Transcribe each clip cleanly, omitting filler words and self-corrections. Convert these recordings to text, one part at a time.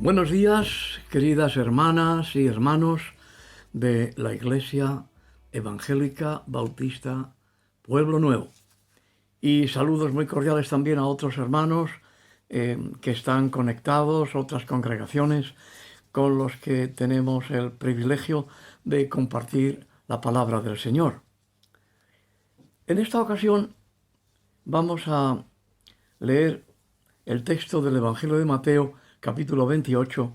Buenos días, queridas hermanas y hermanos de la Iglesia Evangélica Bautista Pueblo Nuevo. Y saludos muy cordiales también a otros hermanos que están conectados, otras congregaciones con los que tenemos el privilegio de compartir la palabra del Señor. En esta ocasión vamos a leer el texto del Evangelio de Mateo, capítulo 28,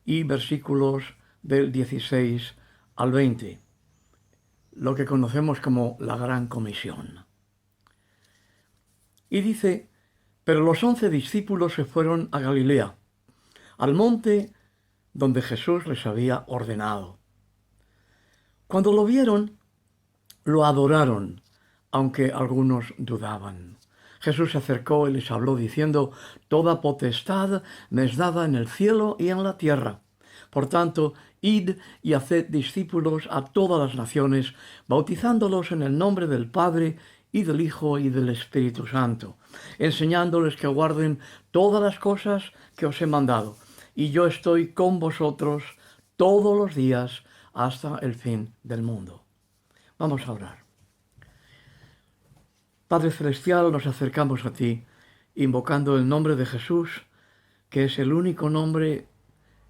y versículos del 16 al 20, lo que conocemos como la Gran Comisión. Y dice: pero los 11 discípulos se fueron a Galilea, al monte donde Jesús les había ordenado. Cuando lo vieron, lo adoraron, aunque algunos dudaban. Jesús se acercó y les habló diciendo: toda potestad me es dada en el cielo y en la tierra. Por tanto, id y haced discípulos a todas las naciones, bautizándolos en el nombre del Padre y del Hijo y del Espíritu Santo, enseñándoles que guarden todas las cosas que os he mandado. Y yo estoy con vosotros todos los días hasta el fin del mundo. Vamos a orar. Padre Celestial, nos acercamos a ti, invocando el nombre de Jesús, que es el único nombre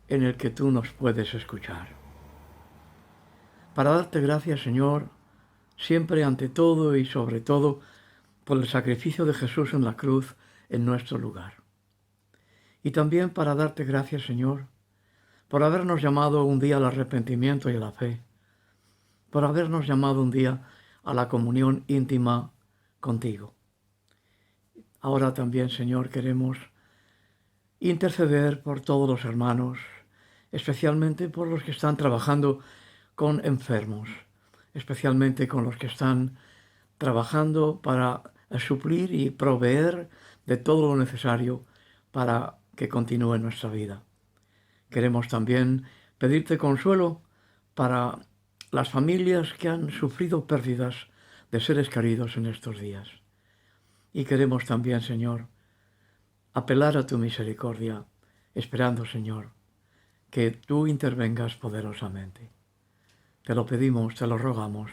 en el que tú nos puedes escuchar. Para darte gracias, Señor, siempre ante todo y sobre todo, por el sacrificio de Jesús en la cruz en nuestro lugar. Y también para darte gracias, Señor, por habernos llamado un día al arrepentimiento y a la fe, por habernos llamado un día a la comunión íntima contigo. Ahora también, Señor, queremos interceder por todos los hermanos, especialmente por los que están trabajando con enfermos, especialmente con los que están trabajando para suplir y proveer de todo lo necesario para que continúe nuestra vida. Queremos también pedirte consuelo para las familias que han sufrido pérdidas de seres queridos en estos días. Y queremos también, Señor, apelar a tu misericordia, esperando, Señor, que tú intervengas poderosamente. Te lo pedimos, te lo rogamos,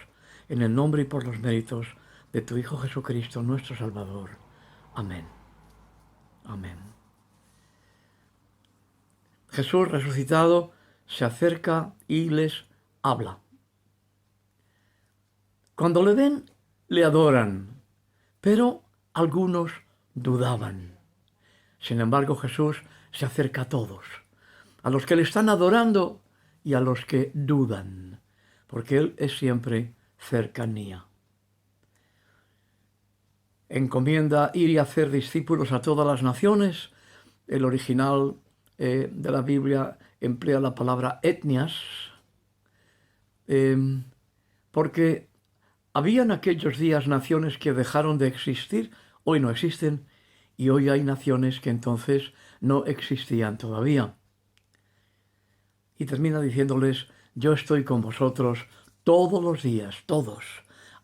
en el nombre y por los méritos de tu Hijo Jesucristo, nuestro Salvador. Amén. Amén. Jesús resucitado se acerca y les habla. Cuando le ven, le adoran, pero algunos dudaban. Sin embargo, Jesús se acerca a todos, a los que le están adorando y a los que dudan, porque Él es siempre cercanía. Encomienda ir y hacer discípulos a todas las naciones. El original de la Biblia emplea la palabra etnias, porque habían aquellos días naciones que dejaron de existir, hoy no existen, y hoy hay naciones que entonces no existían todavía. Y termina diciéndoles: yo estoy con vosotros todos los días, todos,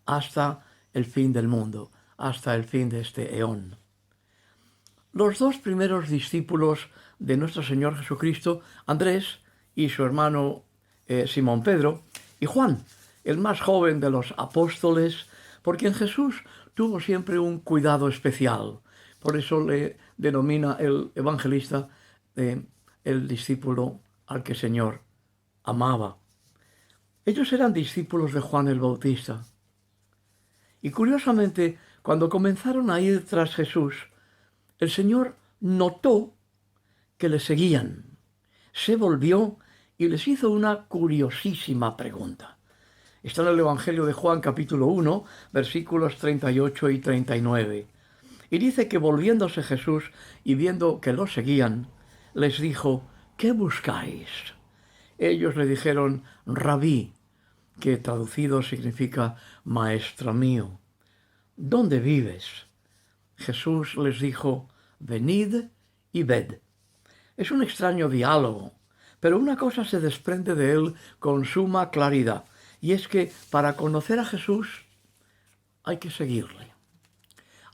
hasta el fin del mundo, hasta el fin de este eón. Los dos primeros discípulos de nuestro Señor Jesucristo, Andrés y su hermano Simón Pedro, y Juan, el más joven de los apóstoles, por quien Jesús tuvo siempre un cuidado especial. Por eso le denomina el evangelista el discípulo al que el Señor amaba. Ellos eran discípulos de Juan el Bautista. Y curiosamente, cuando comenzaron a ir tras Jesús, el Señor notó que le seguían. Se volvió y les hizo una curiosísima pregunta. Está en el Evangelio de Juan, capítulo 1, versículos 38 y 39. Y dice que volviéndose Jesús y viendo que lo seguían, les dijo: ¿qué buscáis? Ellos le dijeron: Rabí, que traducido significa maestro mío. ¿Dónde vives? Jesús les dijo: venid y ved. Es un extraño diálogo, pero una cosa se desprende de él con suma claridad, y es que para conocer a Jesús hay que seguirle.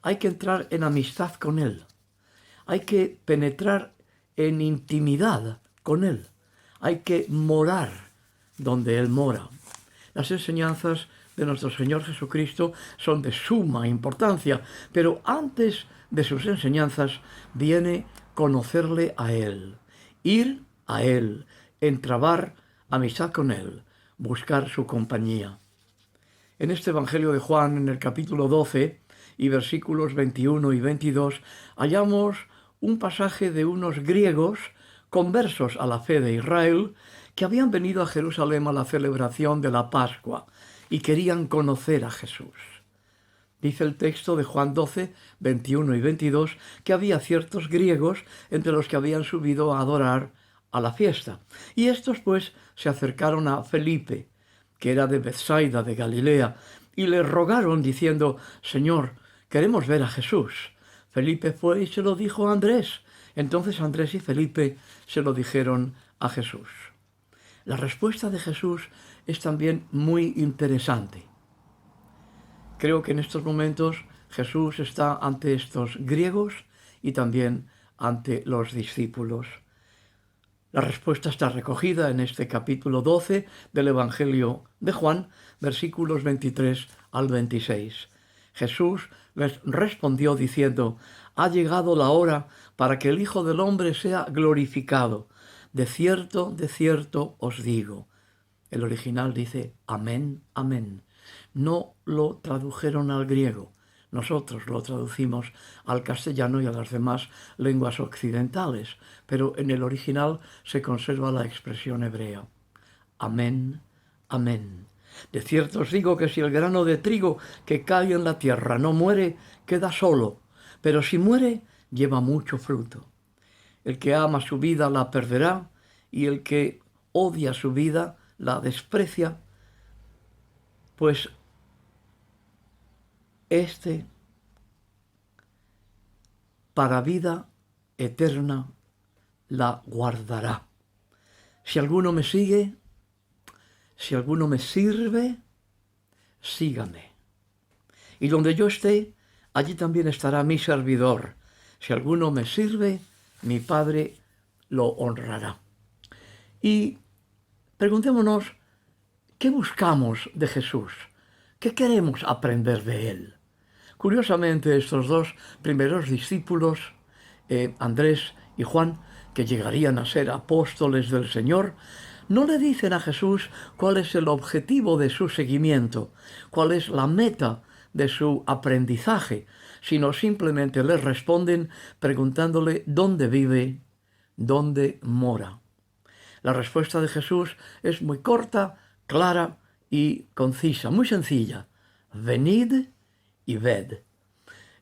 Hay que entrar en amistad con él. Hay que penetrar en intimidad con Él. Hay que morar donde Él mora. Las enseñanzas de nuestro Señor Jesucristo son de suma importancia, pero antes de sus enseñanzas viene conocerle a Él, ir a Él, entrabar amistad con Él, buscar su compañía. En este Evangelio de Juan, en el capítulo 12 y versículos 21 y 22, hallamos un pasaje de unos griegos conversos a la fe de Israel que habían venido a Jerusalén a la celebración de la Pascua y querían conocer a Jesús. Dice el texto de Juan 12, 21 y 22, que había ciertos griegos entre los que habían subido a adorar a la fiesta. Y estos pues se acercaron a Felipe, que era de Bethsaida, de Galilea, y le rogaron diciendo: Señor, queremos ver a Jesús. Felipe fue y se lo dijo a Andrés. Entonces Andrés y Felipe se lo dijeron a Jesús. La respuesta de Jesús es también muy interesante. Creo que en estos momentos Jesús está ante estos griegos y también ante los discípulos. La respuesta está recogida en este capítulo 12 del Evangelio de Juan, versículos 23 al 26. Jesús les respondió diciendo: ha llegado la hora para que el Hijo del Hombre sea glorificado. De cierto os digo. El original dice amén, amén. No lo tradujeron al griego. Nosotros lo traducimos al castellano y a las demás lenguas occidentales, pero en el original se conserva la expresión hebrea. Amén, amén. De cierto os digo que si el grano de trigo que cae en la tierra no muere, queda solo, pero si muere, lleva mucho fruto. El que ama su vida la perderá, y el que odia su vida la desprecia, pues este para vida eterna la guardará. Si alguno me sigue, si alguno me sirve, sígame. Y donde yo esté, allí también estará mi servidor. Si alguno me sirve, mi Padre lo honrará. Y preguntémonos, ¿qué buscamos de Jesús? ¿Qué queremos aprender de Él? Curiosamente, estos dos primeros discípulos, Andrés y Juan, que llegarían a ser apóstoles del Señor, no le dicen a Jesús cuál es el objetivo de su seguimiento, cuál es la meta de su aprendizaje, sino simplemente le responden preguntándole dónde vive, dónde mora. La respuesta de Jesús es muy corta, clara y concisa, muy sencilla. Venid y ved.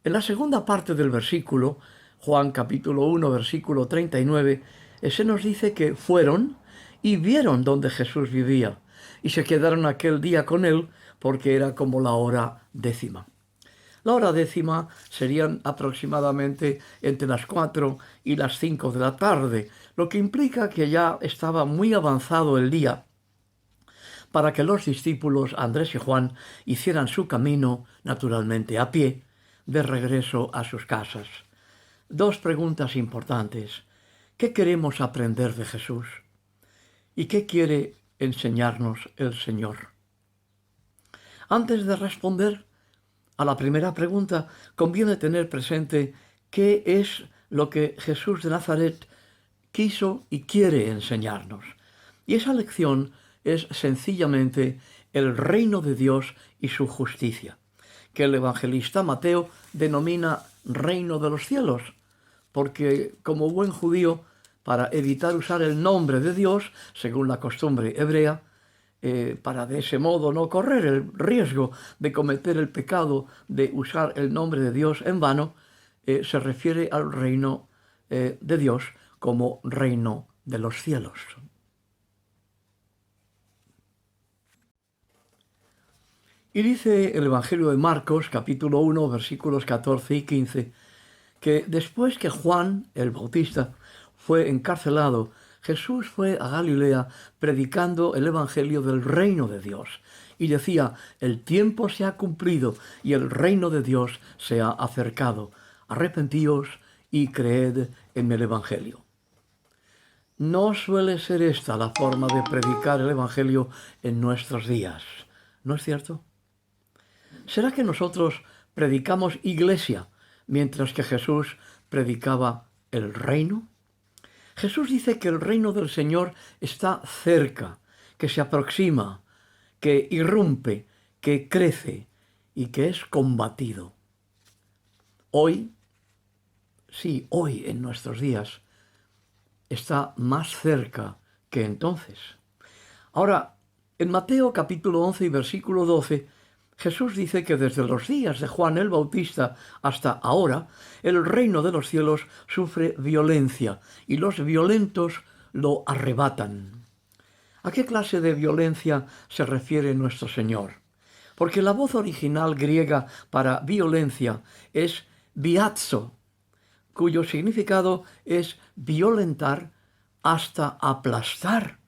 En la segunda parte del versículo, Juan capítulo 1, versículo 39, se nos dice que fueron y vieron donde Jesús vivía, y se quedaron aquel día con él porque era como la hora 10. La hora 10 serían aproximadamente entre las 4 y las 5 de la tarde, lo que implica que ya estaba muy avanzado el día para que los discípulos Andrés y Juan hicieran su camino, naturalmente a pie, de regreso a sus casas. Dos preguntas importantes. ¿Qué queremos aprender de Jesús? ¿Y qué quiere enseñarnos el Señor? Antes de responder a la primera pregunta, conviene tener presente qué es lo que Jesús de Nazaret quiso y quiere enseñarnos. Y esa lección es sencillamente el reino de Dios y su justicia, que el evangelista Mateo denomina reino de los cielos, porque como buen judío, para evitar usar el nombre de Dios, según la costumbre hebrea, para de ese modo no correr el riesgo de cometer el pecado de usar el nombre de Dios en vano, se refiere al reino de Dios como reino de los cielos. Y dice el Evangelio de Marcos, capítulo 1, versículos 14 y 15, que después que Juan el Bautista fue encarcelado, Jesús fue a Galilea predicando el Evangelio del reino de Dios y decía: el tiempo se ha cumplido y el reino de Dios se ha acercado. Arrepentíos y creed en el Evangelio. no suele ser esta la forma de predicar el Evangelio en nuestros días. ¿No es cierto? ¿Será que nosotros predicamos iglesia mientras que Jesús predicaba el reino? Jesús dice que el reino del Señor está cerca, que se aproxima, que irrumpe, que crece y que es combatido. Hoy, sí, hoy en nuestros días, está más cerca que entonces. Ahora, en Mateo capítulo 11 y versículo 12, Jesús dice que desde los días de Juan el Bautista hasta ahora, el reino de los cielos sufre violencia y los violentos lo arrebatan. ¿A qué clase de violencia se refiere nuestro Señor? Porque la voz original griega para violencia es biazo, cuyo significado es violentar hasta aplastar,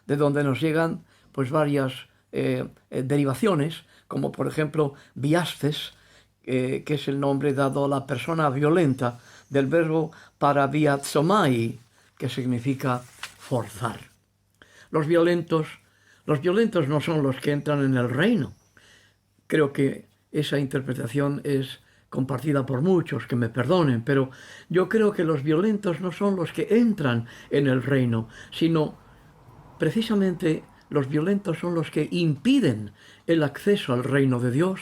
de donde nos llegan pues varias derivaciones, como por ejemplo biastes, que es el nombre dado a la persona violenta, del verbo parabiazomai, que significa forzar. Los violentos no son los que entran en el reino. Creo que esa interpretación es compartida por muchos, que me perdonen, pero yo creo que los violentos no son los que entran en el reino, sino precisamente los violentos son los que impiden el acceso al reino de Dios,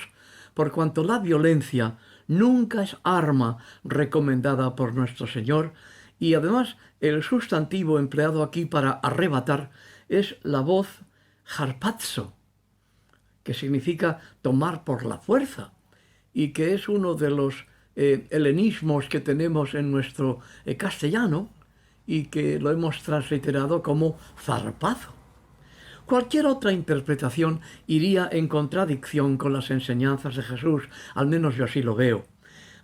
por cuanto la violencia nunca es arma recomendada por nuestro Señor, y además el sustantivo empleado aquí para arrebatar es la voz harpazo, que significa tomar por la fuerza, y que es uno de los helenismos que tenemos en nuestro castellano, y que lo hemos transliterado como zarpazo. Cualquier otra interpretación iría en contradicción con las enseñanzas de Jesús, al menos yo así lo veo.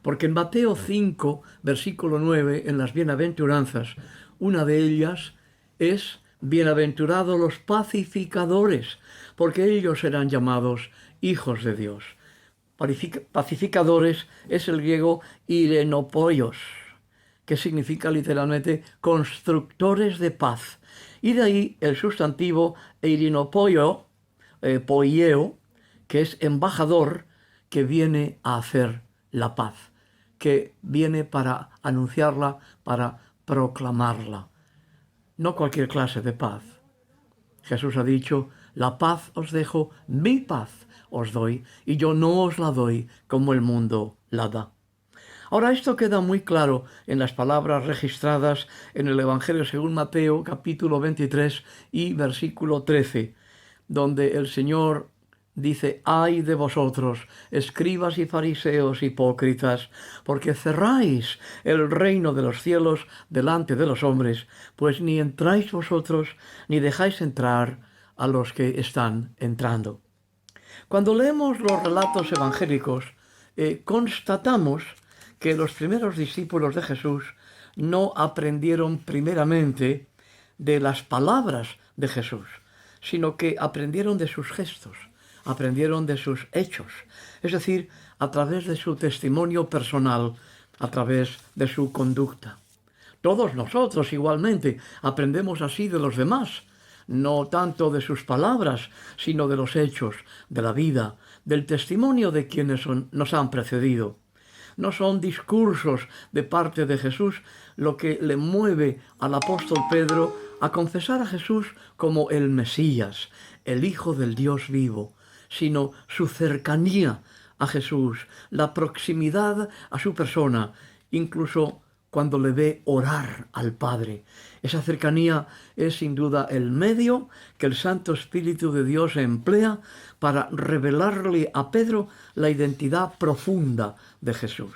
Porque en Mateo 5, versículo 9, en las bienaventuranzas, una de ellas es: bienaventurados los pacificadores, porque ellos serán llamados hijos de Dios. Pacificadores es el griego irenopoios, que significa literalmente constructores de paz. Y de ahí el sustantivo irenopoio, poieo, que es embajador, que viene a hacer la paz, que viene para anunciarla, para proclamarla. No cualquier clase de paz. Jesús ha dicho: la paz os dejo, mi paz os doy, y yo no os la doy como el mundo la da. Ahora, esto queda muy claro en las palabras registradas en el Evangelio según Mateo, capítulo 23 y versículo 13, donde el Señor dice: ay de vosotros, escribas y fariseos hipócritas, porque cerráis el reino de los cielos delante de los hombres, pues ni entráis vosotros, ni dejáis entrar a los que están entrando. Cuando leemos los relatos evangélicos, constatamos que los primeros discípulos de Jesús no aprendieron primeramente de las palabras de Jesús, sino que aprendieron de sus gestos, aprendieron de sus hechos, es decir, a través de su testimonio personal, a través de su conducta. Todos nosotros igualmente aprendemos así de los demás, no tanto de sus palabras, sino de los hechos, de la vida, del testimonio de quienes nos han precedido. No son discursos de parte de Jesús lo que le mueve al apóstol Pedro a confesar a Jesús como el Mesías, el Hijo del Dios vivo, sino su cercanía a Jesús, la proximidad a su persona, incluso cuando le ve orar al Padre. Esa cercanía es sin duda el medio que el Santo Espíritu de Dios emplea para revelarle a Pedro la identidad profunda de Jesús.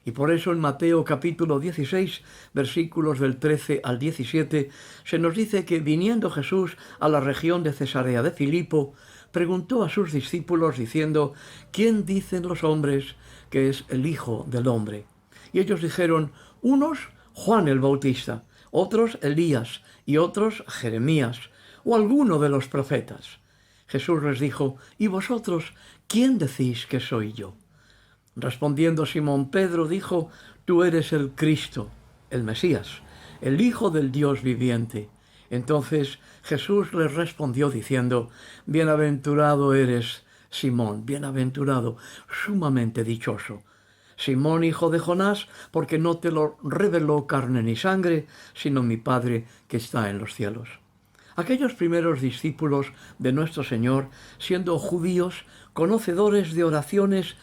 Y por eso en Mateo capítulo 16, versículos del 13 al 17, se nos dice que viniendo Jesús a la región de Cesarea de Filipo, preguntó a sus discípulos diciendo: ¿quién dicen los hombres que es el Hijo del Hombre? Y ellos dijeron: unos Juan el Bautista, otros Elías y otros Jeremías o alguno de los profetas. Jesús les dijo: ¿y vosotros quién decís que soy yo? Respondiendo Simón Pedro dijo: tú eres el Cristo, el Mesías, el Hijo del Dios viviente. Entonces Jesús les respondió diciendo, bienaventurado eres, Simón, bienaventurado, sumamente dichoso. Simón, hijo de Jonás, porque no te lo reveló carne ni sangre, sino mi Padre que está en los cielos. Aquellos primeros discípulos de nuestro Señor, siendo judíos, conocedores de oraciones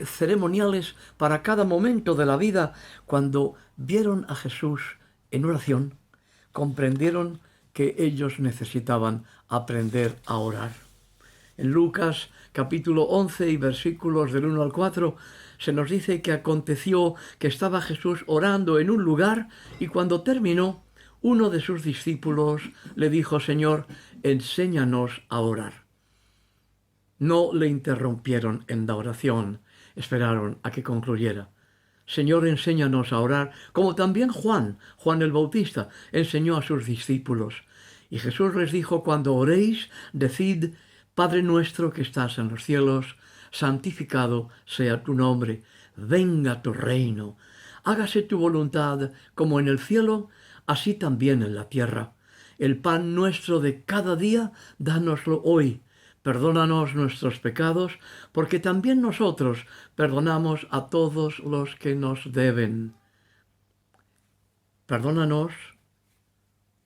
ceremoniales para cada momento de la vida, cuando vieron a Jesús en oración, comprendieron que ellos necesitaban aprender a orar. En Lucas capítulo 11 y versículos del 1 al 4 se nos dice que aconteció que estaba Jesús orando en un lugar y cuando terminó, uno de sus discípulos le dijo, Señor, enséñanos a orar. No le interrumpieron en la oración, esperaron a que concluyera. Señor, enséñanos a orar, como también Juan el Bautista, enseñó a sus discípulos. Y Jesús les dijo, cuando oréis, decid, Padre nuestro que estás en los cielos, santificado sea tu nombre, venga tu reino, hágase tu voluntad como en el cielo, así también en la tierra. El pan nuestro de cada día, dánoslo hoy. Perdónanos nuestros pecados, porque también nosotros perdonamos a todos los que nos deben. Perdónanos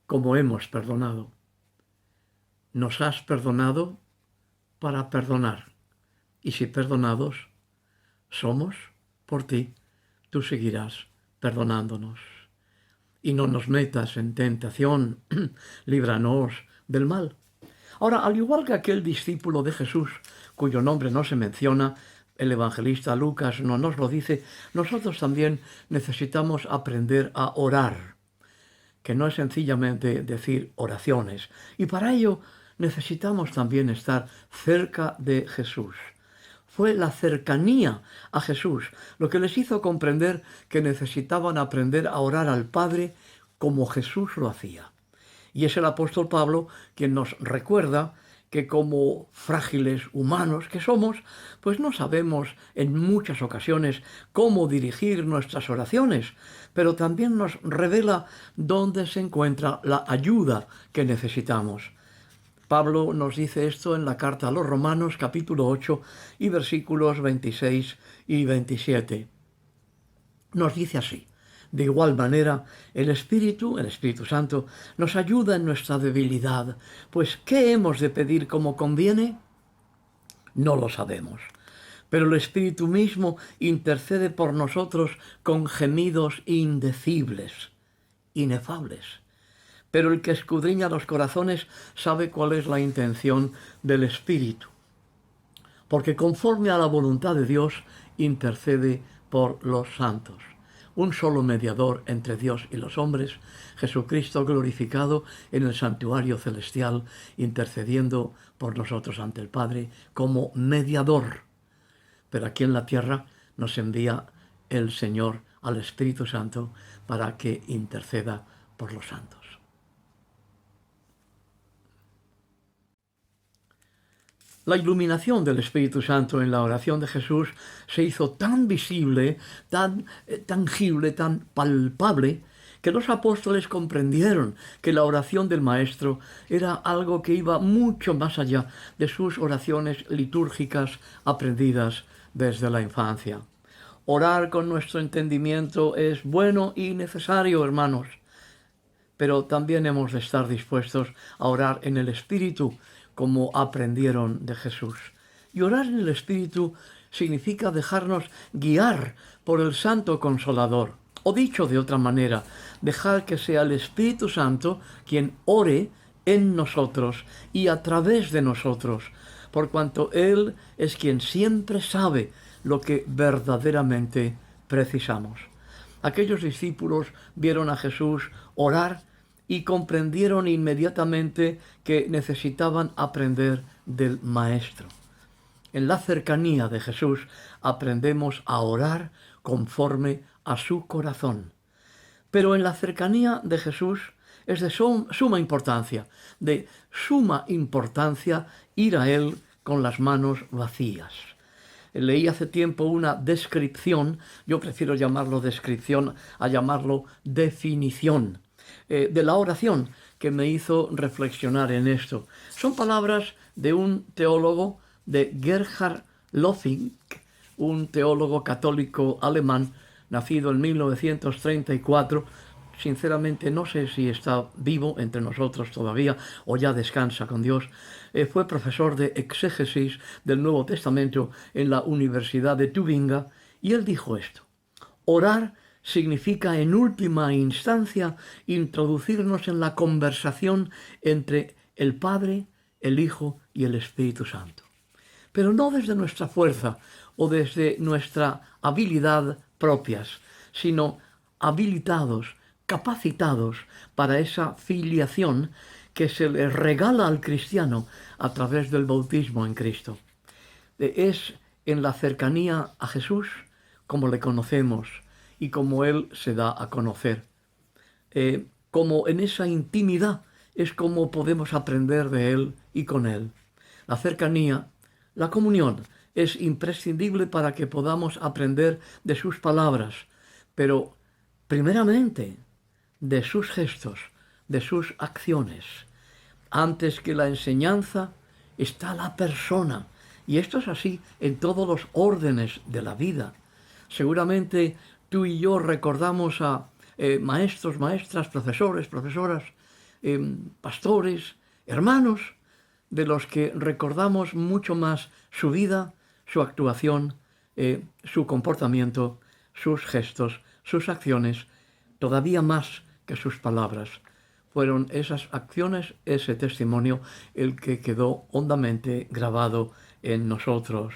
como hemos perdonado. Nos has perdonado para perdonar. Y si perdonados somos por ti, tú seguirás perdonándonos. Y no nos metas en tentación, líbranos del mal. Ahora, al igual que aquel discípulo de Jesús, cuyo nombre no se menciona, el evangelista Lucas no nos lo dice, nosotros también necesitamos aprender a orar, que no es sencillamente decir oraciones. Y para ello necesitamos también estar cerca de Jesús. Fue la cercanía a Jesús lo que les hizo comprender que necesitaban aprender a orar al Padre como Jesús lo hacía. Y es el apóstol Pablo quien nos recuerda que como frágiles humanos que somos, pues no sabemos en muchas ocasiones cómo dirigir nuestras oraciones, pero también nos revela dónde se encuentra la ayuda que necesitamos. Pablo nos dice esto en la carta a los Romanos, capítulo 8, y versículos 26 y 27. Nos dice así, de igual manera, el Espíritu Santo, nos ayuda en nuestra debilidad, pues ¿qué hemos de pedir como conviene? No lo sabemos, pero el Espíritu mismo intercede por nosotros con gemidos indecibles, inefables. Pero el que escudriña los corazones sabe cuál es la intención del Espíritu, porque conforme a la voluntad de Dios intercede por los santos. Un solo mediador entre Dios y los hombres, Jesucristo glorificado en el santuario celestial, intercediendo por nosotros ante el Padre como mediador. Pero aquí en la tierra nos envía el Señor al Espíritu Santo para que interceda por los santos. La iluminación del Espíritu Santo en la oración de Jesús se hizo tan visible, tan tangible, tan palpable, que los apóstoles comprendieron que la oración del Maestro era algo que iba mucho más allá de sus oraciones litúrgicas aprendidas desde la infancia. Orar con nuestro entendimiento es bueno y necesario, hermanos, pero también hemos de estar dispuestos a orar en el Espíritu, como aprendieron de Jesús. Y orar en el Espíritu significa dejarnos guiar por el Santo Consolador. O dicho de otra manera, dejar que sea el Espíritu Santo quien ore en nosotros y a través de nosotros, por cuanto Él es quien siempre sabe lo que verdaderamente precisamos. Aquellos discípulos vieron a Jesús orar y comprendieron inmediatamente que necesitaban aprender del Maestro. En la cercanía de Jesús aprendemos a orar conforme a su corazón. Pero en la cercanía de Jesús es de suma importancia ir a Él con las manos vacías. Leí hace tiempo una descripción, yo prefiero llamarlo descripción a llamarlo definición, de la oración que me hizo reflexionar en esto. Son palabras de un teólogo, de Gerhard Lothing, un teólogo católico alemán, nacido en 1934. Sinceramente no sé si está vivo entre nosotros todavía o ya descansa con Dios. Fue profesor de exégesis del Nuevo Testamento en la Universidad de Tubinga y él dijo esto: orar significa en última instancia introducirnos en la conversación entre el Padre, el Hijo y el Espíritu Santo. Pero no desde nuestra fuerza o desde nuestra habilidad propias, sino habilitados, capacitados para esa filiación que se le regala al cristiano a través del bautismo en Cristo. Es en la cercanía a Jesús como le conocemos y como Él se da a conocer. Como en esa intimidad es como podemos aprender de Él y con Él. La cercanía, la comunión, es imprescindible para que podamos aprender de sus palabras, pero primeramente de sus gestos, de sus acciones. Antes que la enseñanza está la persona, y esto es así en todos los órdenes de la vida. Seguramente tú y yo recordamos a maestros, maestras, profesores, profesoras, pastores, hermanos, de los que recordamos mucho más su vida, su actuación, su comportamiento, sus gestos, sus acciones, todavía más que sus palabras. Fueron esas acciones, ese testimonio, el que quedó hondamente grabado en nosotros.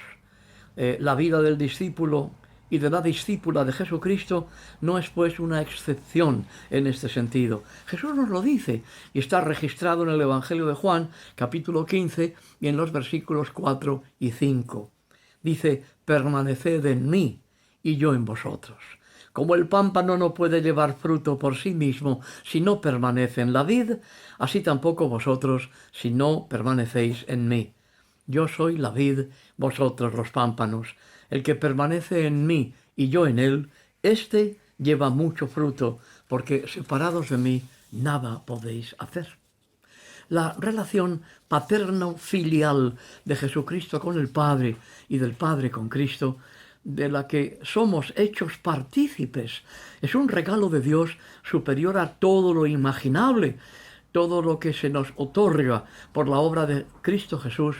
La vida del discípulo y de la discípula de Jesucristo no es pues una excepción en este sentido. Jesús nos lo dice y está registrado en el Evangelio de Juan, capítulo 15, y en los versículos 4 y 5. Dice: permaneced en mí y yo en vosotros. Como el pámpano no puede llevar fruto por sí mismo si no permanece en la vid, así tampoco vosotros si no permanecéis en mí. Yo soy la vid, vosotros los pámpanos. El que permanece en mí y yo en él, éste lleva mucho fruto, porque separados de mí nada podéis hacer. La relación paterno-filial de Jesucristo con el Padre y del Padre con Cristo, de la que somos hechos partícipes, es un regalo de Dios superior a todo lo imaginable, todo lo que se nos otorga por la obra de Cristo Jesús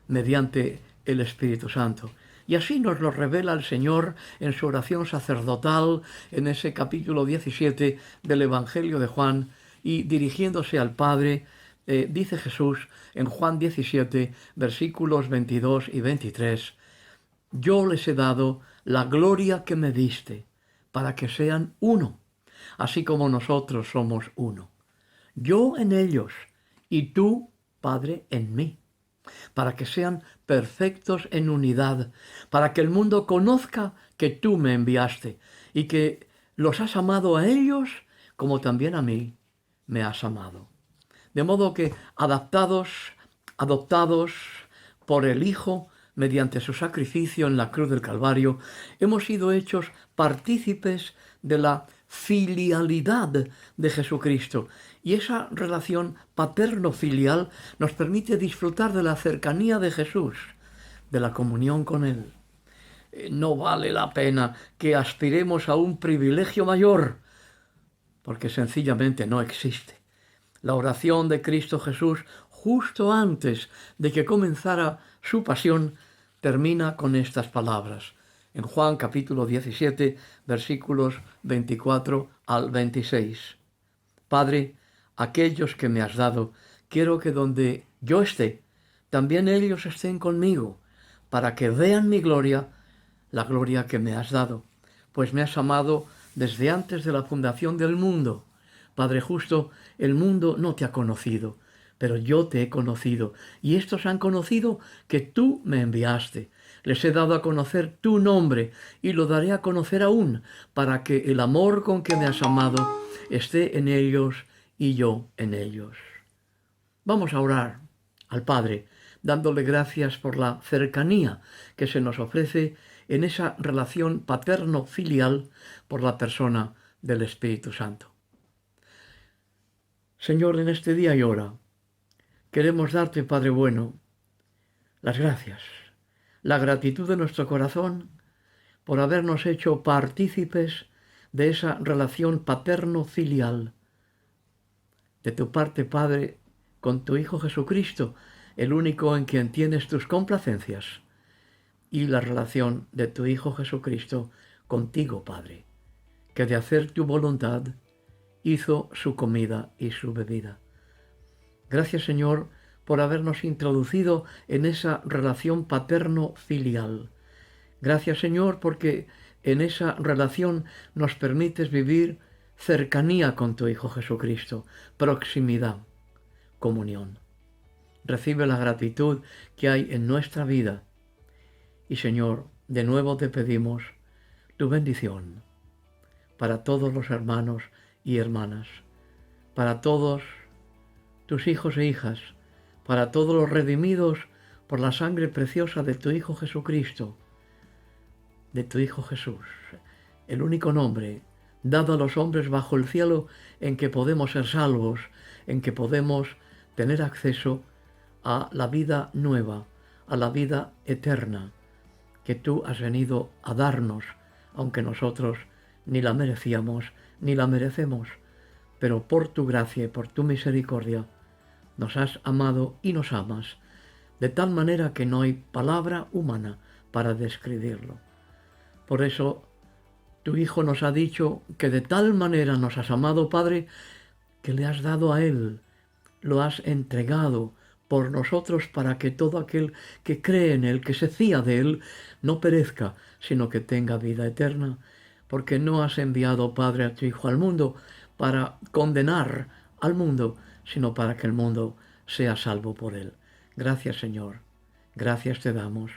mediante el Espíritu Santo. Y así nos lo revela el Señor en su oración sacerdotal en ese capítulo 17 del Evangelio de Juan, y dirigiéndose al Padre, dice Jesús en Juan 17, versículos 22 y 23, yo les he dado la gloria que me diste, para que sean uno, así como nosotros somos uno. Yo en ellos y tú, Padre, en mí, para que sean perfectos en unidad, para que el mundo conozca que tú me enviaste y que los has amado a ellos como también a mí me has amado. De modo que adoptados por el Hijo, mediante su sacrificio en la cruz del Calvario, hemos sido hechos partícipes de la filialidad de Jesucristo. Y esa relación paterno-filial nos permite disfrutar de la cercanía de Jesús, de la comunión con Él. No vale la pena que aspiremos a un privilegio mayor, porque sencillamente no existe. La oración de Cristo Jesús, justo antes de que comenzara su pasión, termina con estas palabras. En Juan capítulo 17, versículos 24 al 26. Padre, aquellos que me has dado, quiero que donde yo esté, también ellos estén conmigo, para que vean mi gloria, la gloria que me has dado, pues me has amado desde antes de la fundación del mundo. Padre justo, el mundo no te ha conocido, pero yo te he conocido, y estos han conocido que tú me enviaste. Les he dado a conocer tu nombre, y lo daré a conocer aún, para que el amor con que me has amado esté en ellos y yo en ellos. Vamos a orar al Padre, dándole gracias por la cercanía que se nos ofrece en esa relación paterno-filial por la persona del Espíritu Santo. Señor, en este día y hora, queremos darte, Padre bueno, las gracias, la gratitud de nuestro corazón por habernos hecho partícipes de esa relación paterno-filial de tu parte, Padre, con tu Hijo Jesucristo, el único en quien tienes tus complacencias, y la relación de tu Hijo Jesucristo contigo, Padre, que de hacer tu voluntad hizo su comida y su bebida. Gracias, Señor, por habernos introducido en esa relación paterno-filial. Gracias, Señor, porque en esa relación nos permites vivir cercanía con tu Hijo Jesucristo, proximidad, comunión. Recibe la gratitud que hay en nuestra vida. Y, Señor, de nuevo te pedimos tu bendición para todos los hermanos y hermanas, para todos tus hijos e hijas, para todos los redimidos por la sangre preciosa de tu Hijo Jesucristo, de tu Hijo Jesús, el único nombre dado a los hombres bajo el cielo en que podemos ser salvos, en que podemos tener acceso a la vida nueva, a la vida eterna, que tú has venido a darnos, aunque nosotros ni la merecíamos ni la merecemos, pero por tu gracia y por tu misericordia nos has amado y nos amas, de tal manera que no hay palabra humana para describirlo. Por eso tu Hijo nos ha dicho que de tal manera nos has amado, Padre, que le has dado a Él, lo has entregado por nosotros para que todo aquel que cree en Él, que se fía de Él, no perezca, sino que tenga vida eterna. Porque no has enviado, Padre, a tu Hijo al mundo para condenar al mundo, sino para que el mundo sea salvo por Él. Gracias, Señor. Gracias te damos.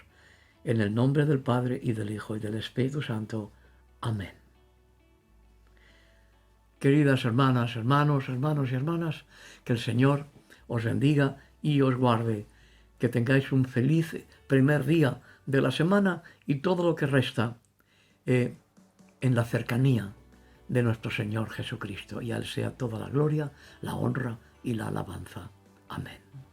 En el nombre del Padre, y del Hijo, y del Espíritu Santo. Amén. Queridas hermanas, hermanos, hermanos y hermanas, que el Señor os bendiga y os guarde. Que tengáis un feliz primer día de la semana y todo lo que resta en la cercanía de nuestro Señor Jesucristo. Y a Él sea toda la gloria, la honra y la alabanza. Amén.